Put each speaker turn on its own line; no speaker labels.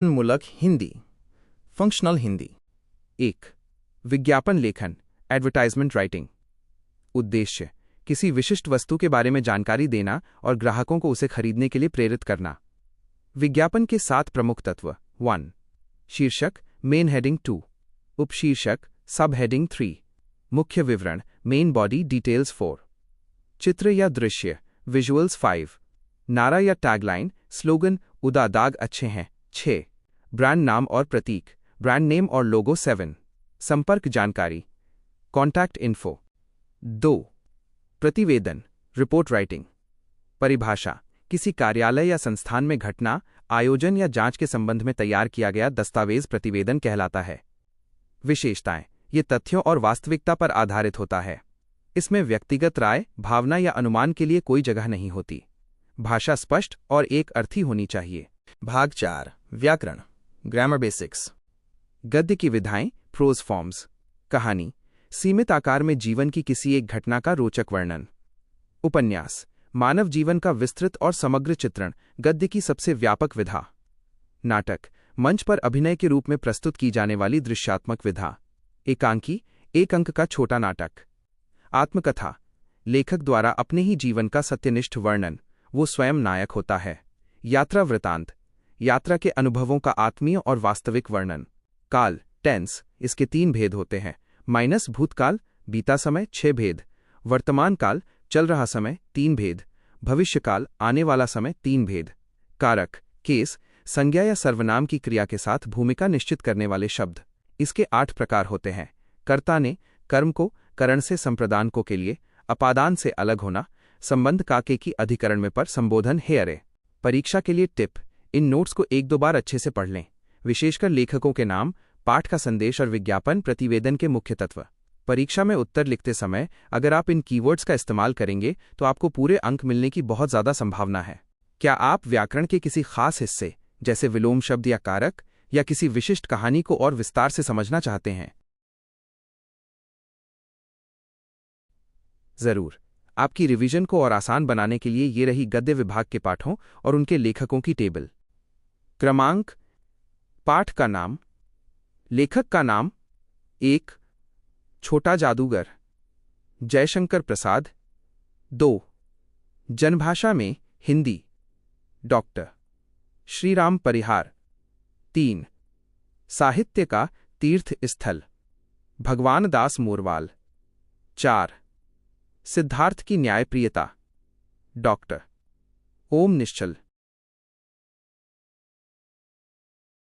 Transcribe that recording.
मूलक हिंदी, फंक्शनल हिंदी। 1. विज्ञापन लेखन, एडवर्टाइजमेंट राइटिंग। उद्देश्य: किसी विशिष्ट वस्तु के बारे में जानकारी देना और ग्राहकों को उसे खरीदने के लिए प्रेरित करना। विज्ञापन के 7 प्रमुख तत्व। 1. शीर्षक, मेन हेडिंग। 2. उपशीर्षक, सब हेडिंग। 3. मुख्य विवरण, मेन बॉडी डिटेल्स। 4. चित्र या दृश्य, विजुअल्स। 5. नारा या टैगलाइन, स्लोगन, उदा दाग अच्छे हैं। 6. ब्रांड नाम और प्रतीक, ब्रांड नेम और लोगो। 7. संपर्क जानकारी, कॉन्टैक्ट इन्फो। 2. प्रतिवेदन, रिपोर्ट राइटिंग। परिभाषा: किसी कार्यालय या संस्थान में घटना, आयोजन या जांच के संबंध में तैयार किया गया दस्तावेज प्रतिवेदन कहलाता है। विशेषताएं: ये तथ्यों और वास्तविकता पर आधारित होता है। इसमें व्यक्तिगत राय, भावना या अनुमान के लिए कोई जगह नहीं होती। भाषा स्पष्ट और एक अर्थी होनी चाहिए। भाग 4, व्याकरण, ग्रामर बेसिक्स। गद्य की विधाएं, प्रोज फॉर्म्स। कहानी: सीमित आकार में जीवन की किसी एक घटना का रोचक वर्णन। उपन्यास: मानव जीवन का विस्तृत और समग्र चित्रण, गद्य की सबसे व्यापक विधा। नाटक: मंच पर अभिनय के रूप में प्रस्तुत की जाने वाली दृश्यात्मक विधा। एकांकी: एक अंक का छोटा नाटक। आत्मकथा: लेखक द्वारा अपने ही जीवन का सत्यनिष्ठ वर्णन, वो स्वयं नायक होता है। यात्रा वृतांत: यात्रा के अनुभवों का आत्मीय और वास्तविक वर्णन। काल: टेंस, इसके 3 भेद होते हैं। माइनस भूतकाल, बीता समय। 6 भेद। वर्तमान काल, चल रहा समय। 3 भेद। भविष्यकाल, आने वाला समय। 3 भेद। कारक: केस, संज्ञा या सर्वनाम की क्रिया के साथ भूमिका निश्चित करने वाले शब्द। इसके 8 प्रकार होते हैं। कर्ता ने, कर्म को, करण से संप्रदान को के लिए, अपादान से अलग होना, संबंध काके की अधिकरण में पर संबोधन हे अरे। परीक्षा के लिए टिप: इन नोट्स को 1-2 बार अच्छे से पढ़ लें, विशेषकर लेखकों के नाम, पाठ का संदेश और विज्ञापन प्रतिवेदन के मुख्य तत्व। परीक्षा में उत्तर लिखते समय अगर आप इन कीवर्ड्स का इस्तेमाल करेंगे तो आपको पूरे अंक मिलने की बहुत ज़्यादा संभावना है। क्या आप व्याकरण के किसी खास हिस्से, जैसे विलोम शब्द या कारक, या किसी विशिष्ट कहानी को और विस्तार से समझना चाहते हैं? जरूर। आपकी रिवीजन को और आसान बनाने के लिए ये रही गद्य विभाग के पाठों और उनके लेखकों की टेबल। क्रमांक: पाठ का नाम, लेखक का नाम 1, छोटा जादूगर, जयशंकर प्रसाद। 2, जनभाषा में हिंदी, डॉक्टर श्रीराम परिहार। 3, साहित्य का तीर्थ स्थल, भगवान दास मोरवाल। 4, सिद्धार्थ की न्यायप्रियता, डॉक्टर ओम निश्चल।